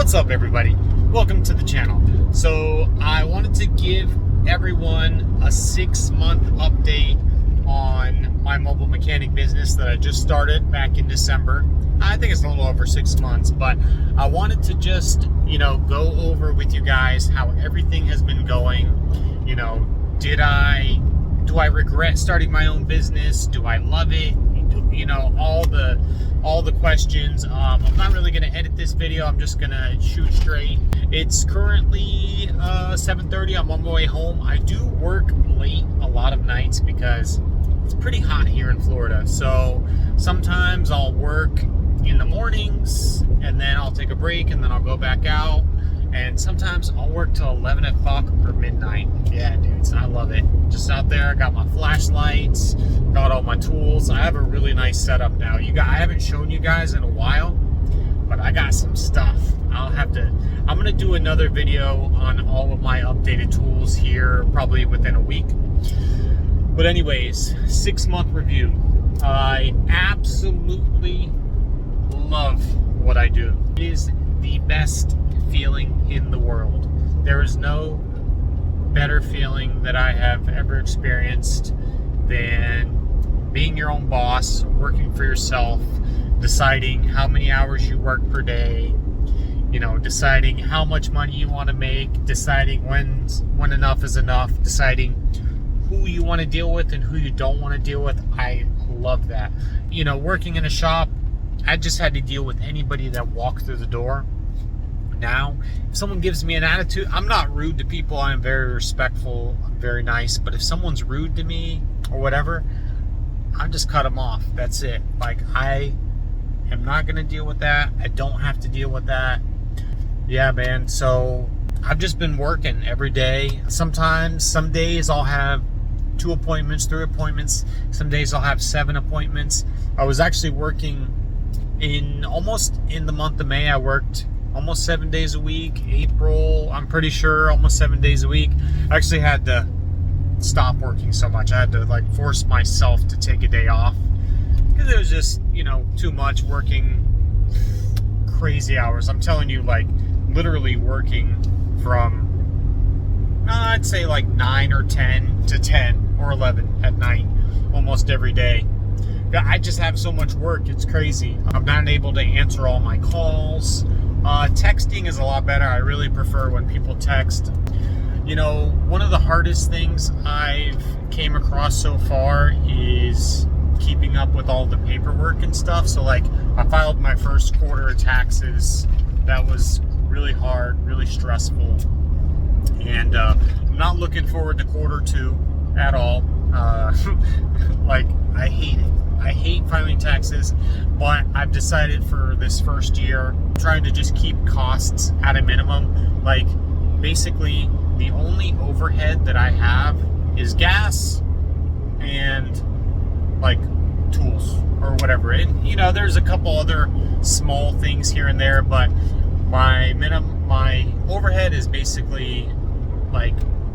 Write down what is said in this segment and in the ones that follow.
What's up, everybody? Welcome to the channel. So I wanted to give everyone a 6-month update on my mobile mechanic business that I just started back in December. I think it's a little over 6 months, but I wanted to just, go over with you guys how everything has been going. Do I regret starting my own business? Do I love it? All the questions. I'm not really going to edit this video. I'm just going to shoot straight. It's currently 7:30. I'm on my way home. I do work late a lot of nights because it's pretty hot here in Florida. So sometimes I'll work in the mornings and then I'll take a break and then I'll go back out. And sometimes I'll work till 11 o'clock or midnight. Yeah, dudes, I love it. Just out there, I got my flashlights, got all my tools. I have a really nice setup now. I haven't shown you guys in a while, but I got some stuff. I'm gonna do another video on all of my updated tools here, probably within a week. But anyways, 6-month review. I absolutely love what I do. It is the best feeling in the world. There is no better feeling that I have ever experienced than being your own boss, working for yourself, deciding how many hours you work per day, deciding how much money you want to make, deciding when enough is enough, deciding who you want to deal with and who you don't want to deal with. I love that. Working in a shop, I just had to deal with anybody that walked through the door. Now, if someone gives me an attitude, I'm not rude to people. I'm very respectful. I'm very nice. But if someone's rude to me or whatever, I just cut them off. That's it. I am not going to deal with that. I don't have to deal with that. Yeah, man. So I've just been working every day. Sometimes, some days I'll have 2 appointments, 3 appointments. Some days I'll have 7 appointments. I was actually working in the month of May. I worked almost 7 days a week. April, I'm pretty sure almost 7 days a week. I actually had to stop working so much. I had to force myself to take a day off because it was just, too much working crazy hours. I'm telling you, literally working from, I'd say 9 or 10 to 10 or 11 at night almost every day. I just have so much work. It's crazy. I'm not able to answer all my calls. Texting is a lot better. I really prefer when people text. One of the hardest things I've came across so far is keeping up with all the paperwork and stuff. So I filed my first quarter of taxes. That was really hard, really stressful. And I'm not looking forward to quarter 2 at all. I hate it. I hate filing taxes, but I've decided for this first year, I'm trying to just keep costs at a minimum. Basically, the only overhead that I have is gas and tools or whatever. And there's a couple other small things here and there, but my overhead is basically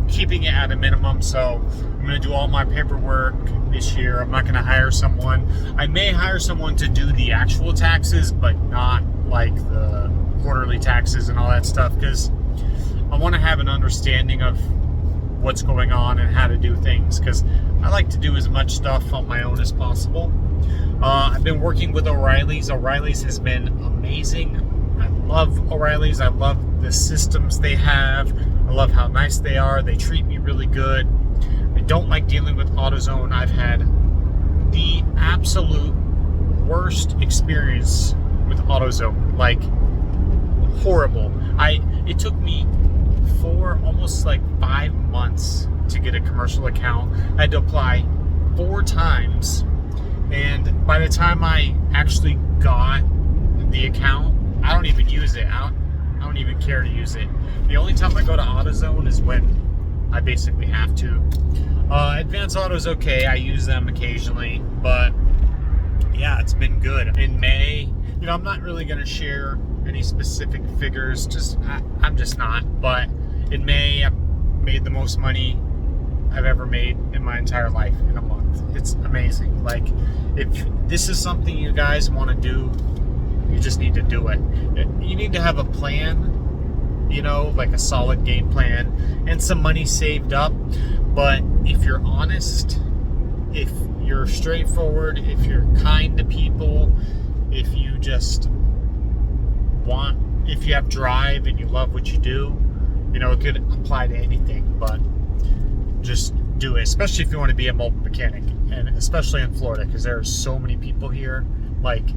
keeping it at a minimum. So I'm going to do all my paperwork this year. I'm not going to hire someone. I may hire someone to do the actual taxes, but not the quarterly taxes and all that stuff, because I want to have an understanding of what's going on and how to do things, because I like to do as much stuff on my own as possible. I've been working with O'Reilly's. O'Reilly's has been amazing. I love O'Reilly's. I love the systems they have. I love how nice they are. They treat me really good. I don't like dealing with AutoZone. I've had the absolute worst experience with AutoZone. Horrible. It took me almost 5 months to get a commercial account. I had to apply 4 times. And by the time I actually got the account, I don't even use it. I don't even care to use it. The only time I go to AutoZone is when I basically have to. Advance Auto's okay. I use them occasionally, but yeah, it's been good. In May, I'm not really going to share any specific figures. I'm just not. But in May, I made the most money I've ever made in my entire life in a month. It's amazing. If this is something you guys want to do, You just need to do it. You need to have a plan, you know, like a solid game plan and some money saved up. But if you're honest, if you're straightforward, if you're kind to people, if you just if you have drive and you love what you do, you know, it could apply to anything, but just do it, especially if you want to be a mobile mechanic, and especially in Florida, because there are so many people here. Like,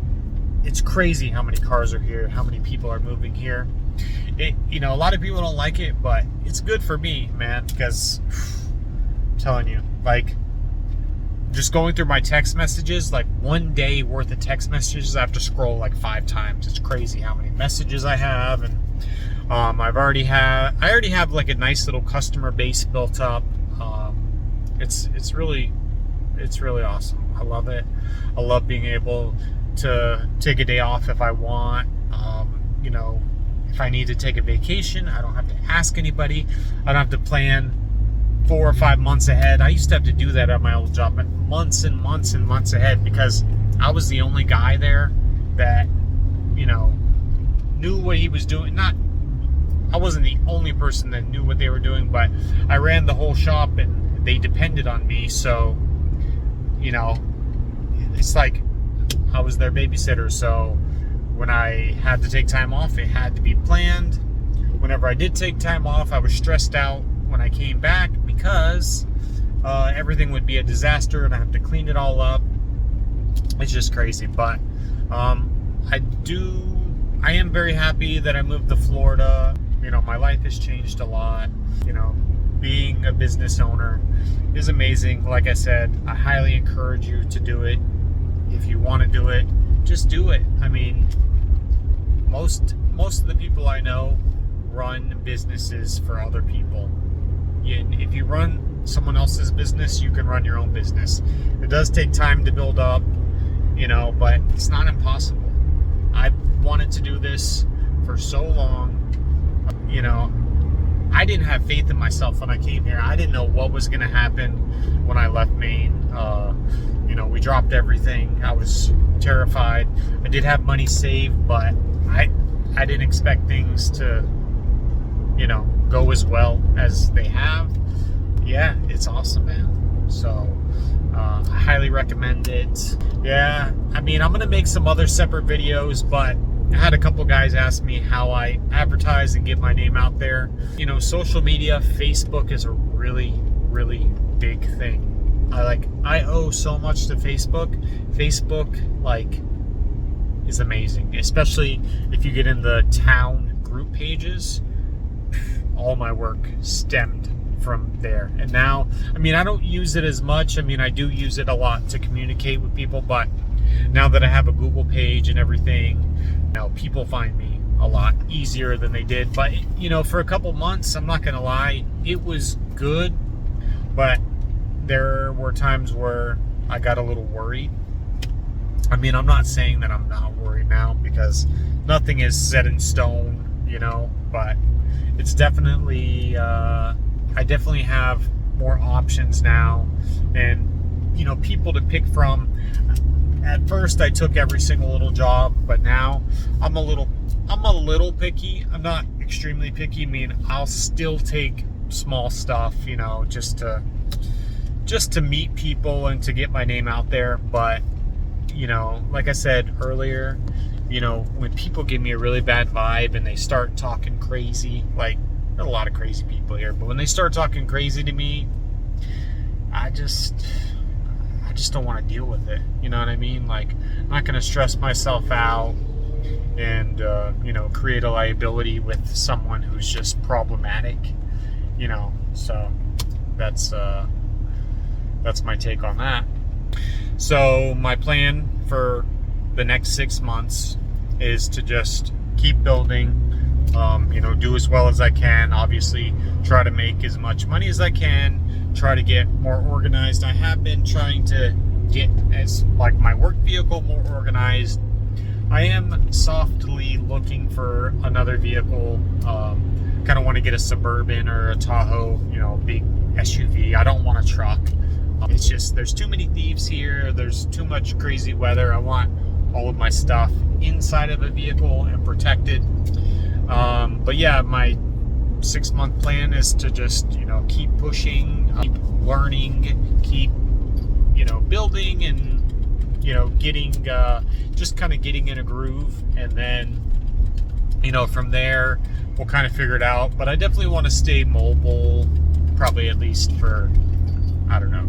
it's crazy how many cars are here, how many people are moving here. You know, a lot of people don't like it, but it's good for me, man, because I'm telling you, like, just going through my text messages, like 1 day worth of text messages, I have to scroll like 5 times. It's crazy how many messages I have. And I already have like a nice little customer base built up. It's really awesome. I love it. I love being able to take a day off if I want. You know, if I need to take a vacation, I don't have to ask anybody. I don't have to plan 4 or 5 months ahead. I used to have to do that at my old job, but months and months and months ahead, because I was the only guy there that, you know, knew what he was doing. I wasn't the only person that knew what they were doing, but I ran the whole shop and they depended on me. So, you know, it's like I was their babysitter. So when I had to take time off, it had to be planned. Whenever I did take time off, I was stressed out when I came back, because everything would be a disaster and I have to clean it all up. It's just crazy. But I am very happy that I moved to Florida. You know, my life has changed a lot. You know, being a business owner is amazing. Like I said, I highly encourage you to do it. If you want to do it, just do it. I mean, most of the people I know run businesses for other people. If you run someone else's business, you can run your own business. It does take time to build up, you know, but it's not impossible. I've wanted to do this for so long. You know, I didn't have faith in myself when I came here. I didn't know what was going to happen when I left Maine. You know, we dropped everything. I was terrified. I did have money saved, but I didn't expect things to, you know, go as well as they have. Yeah, it's awesome, man. So I highly recommend it. Yeah, I mean, I'm gonna make some other separate videos, but I had a couple guys ask me how I advertise and get my name out there. You know, social media, Facebook is a really, really big thing. I owe so much to Facebook. Facebook, like, is amazing, especially if you get in the town group pages. All my work stemmed from there. And now, I mean, I don't use it as much. I mean, I do use it a lot to communicate with people, but now that I have a Google page and everything, you know, people find me a lot easier than they did. But, you know, for a couple months, I'm not gonna lie, it was good, but there were times where I got a little worried. I mean, I'm not saying that I'm not worried now, because nothing is set in stone, you know, but it's definitely, I definitely have more options now, and, you know, people to pick from. At first, I took every single little job, but now I'm a little picky. I'm not extremely picky. I mean, I'll still take small stuff, you know, just to meet people and to get my name out there. But, you know, like I said earlier, you know, when people give me a really bad vibe and they start talking crazy, like, there are a lot of crazy people here, but when they start talking crazy to me, I just don't want to deal with it. You know what I mean? Like, I'm not going to stress myself out and, you know, create a liability with someone who's just problematic, you know. So that's my take on that. So my plan for the next 6 months is to just keep building, you know, do as well as I can. Obviously, try to make as much money as I can. Try to get more organized. I have been trying to get my work vehicle more organized. I am softly looking for another vehicle. Kind of want to get a Suburban or a Tahoe, you know, big SUV. I don't want a truck. It's just, there's too many thieves here. There's too much crazy weather. I want all of my stuff inside of the vehicle and protected. But yeah, my 6-month plan is to just, keep pushing, keep learning, keep, building and, getting, just kind of getting in a groove. And then, from there, we'll kind of figure it out. But I definitely want to stay mobile, probably at least for,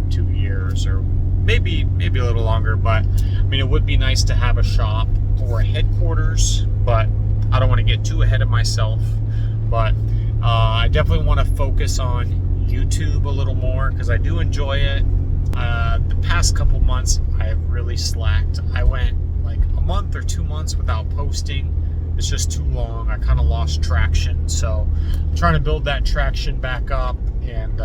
2 years or maybe a little longer. But it would be nice to have a shop or a headquarters, but I don't want to get too ahead of myself. But I definitely want to focus on YouTube a little more because I do enjoy it. The past couple months I have really slacked. I went like a month or 2 months without posting. It's just too long. I kind of lost traction, so I'm trying to build that traction back up. And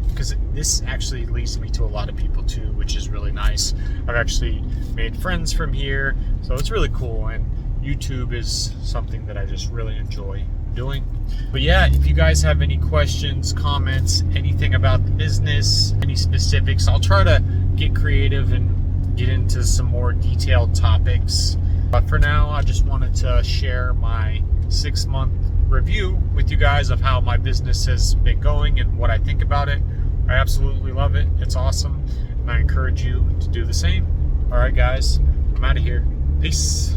because this actually leads me to a lot of people too, which is really nice. I've actually made friends from here, so it's really cool. And YouTube is something that I just really enjoy doing. But yeah, if you guys have any questions, comments, anything about the business, any specifics, I'll try to get creative and get into some more detailed topics. But for now, I just wanted to share my 6-month review with you guys of how my business has been going and what I think about it. I absolutely love it. It's awesome. And I encourage you to do the same. All right, guys, I'm out of here. Peace.